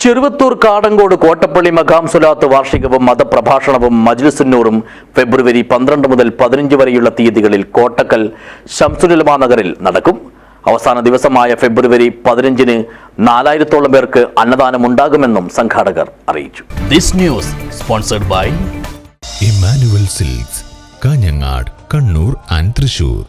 ചെറുവത്തൂർ കാടങ്കോട് കോട്ടപ്പള്ളി മഖാം സ്വലാത്ത് വാർഷികവും മതപ്രഭാഷണവും മജ്ലിസുന്നൂറും ഫെബ്രുവരി 12 മുതൽ 15 വരെയുള്ള തീയതികളിൽ കോട്ടക്കൽ ശംസുലുലമാ നഗറിൽ നടക്കും. അവസാന ദിവസമായ ഫെബ്രുവരി 15-ന് 4000-ഓളം പേർക്ക് അന്നദാനം ഉണ്ടാകുമെന്നും സംഘാടകർ അറിയിച്ചു. This news sponsored by Emmanuel Silks, Kanhangad, Kannur and Thrissur.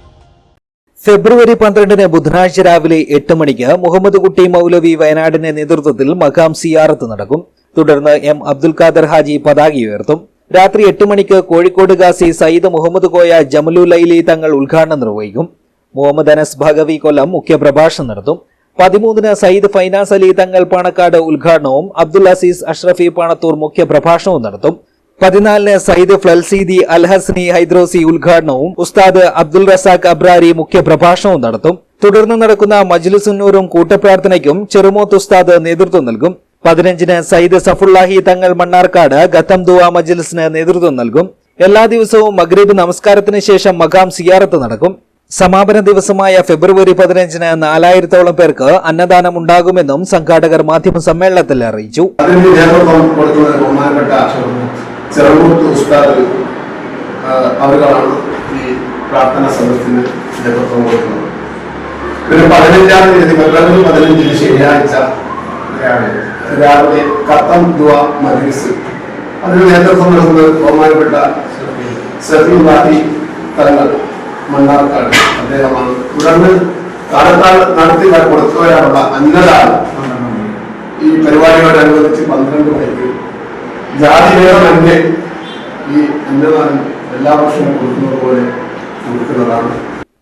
ഫെബ്രുവരി 12-ന് ബുധനാഴ്ച രാവിലെ 8 മണിക്ക് മുഹമ്മദ് കുട്ടി മൗലവി വയനാടിന്റെ നേതൃത്വത്തിൽ മഖാം സിയാറത്ത് നടക്കും. തുടർന്ന് എം അബ്ദുൽ ഖാദർ ഹാജി പതാക ഉയർത്തും. രാത്രി 8 മണിക്ക് കോഴിക്കോട് ഗാസി സയ്യിദ് മുഹമ്മദ് കോയ ജമലുലൈലി തങ്ങൾ ഉദ്ഘാടനം നിർവഹിക്കും. മുഹമ്മദ് അനസ് ഭഗവി കൊല്ലം മുഖ്യപ്രഭാഷണം നടത്തും. 13-ന് സയ്യിദ് ഫൈനാസ് അലി തങ്ങൾ പാണക്കാട് ഉദ്ഘാടനവും അബ്ദുൽ അസീസ് അഷ്റഫി പാണത്തൂർ മുഖ്യപ്രഭാഷണവും നടത്തും. 14-ന് സയ്യിദ് ഫ്ലൽസീദി അൽ ഹസ്നി ഹൈദ്രോസി ഉദ്ഘാടനവും ഉസ്താദ് അബ്ദുൽ റസാഖ് അബ്രാരി മുഖ്യപ്രഭാഷണവും നടത്തും. തുടർന്ന് നടക്കുന്ന മജ്ലിസുന്നൂറും കൂട്ടപ്രാർത്ഥനയ്ക്കും ചെറുമോത്ത് ഉസ്താദ് നേതൃത്വം നൽകും. 15-ന് സയ്യിദ് സഫുല്ലാഹി തങ്ങൾ മണ്ണാർക്കാട് ഖത്തം ദുആ മജ്ലിസിന് നേതൃത്വം നൽകും. എല്ലാ ദിവസവും മഗ്രിബ് നമസ്കാരത്തിന് ശേഷം മഖാം സിയാറത്ത് നടക്കും. സമാപന ദിവസമായ ഫെബ്രുവരി 15-ന് 4000-ഓളം പേർക്ക് അന്നദാനം ഉണ്ടാകുമെന്നും സംഘാടകർ മാധ്യമ സമ്മേളനത്തിൽ അറിയിച്ചു. ചെറുമൂത്ത് ഉസ്താദ് അവരാണ് ഈ പ്രാർത്ഥനാ സദസ്സിന് നേതൃത്വം കൊടുക്കുന്നത്. പിന്നെ 15-ാം തീയതി ഫെബ്രുവരി 15-ന് ശനിയാഴ്ച രാവിലെ ഖത്തം ദുആ മജ്ലിസ് അതിന് നേതൃത്വം നൽകുന്നത് ബഹുമാനപ്പെട്ട സഫീഉല്ലാഹി തങ്ങൾ മണ്ണാർക്കാട് അദ്ദേഹമാണ്. തുടർന്ന് കാലത്താൽ നടത്തി കൊടുത്തുവരാനുള്ള അന്നദാനം ഈ പരിപാടിയോടനുബന്ധിച്ച് 12 മണിക്ക് ജാതിവേദമന്റെ ഈ അന്നദാനം എല്ലാ വർഷവും കൊടുക്കുന്നത് പോലെ കൊടുക്കുന്നതാണ്.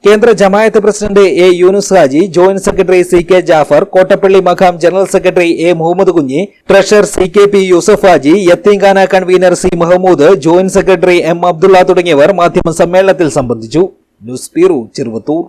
കേന്ദ്ര ജമാഅത്ത് president A Yunus Haji, joint secretary C K Jafar, Kottappally മഖാം general secretary A Muhammad Kunhi, treasurer C K P Yusuf Haji, യത്തീംഖാന convener C Mahmood, joint secretary M Abdulla തുടങ്ങിയവർ മാധ്യമ സമ്മേളനത്തിൽ സംബന്ധിച്ചു. News bureau, Cheruvathur.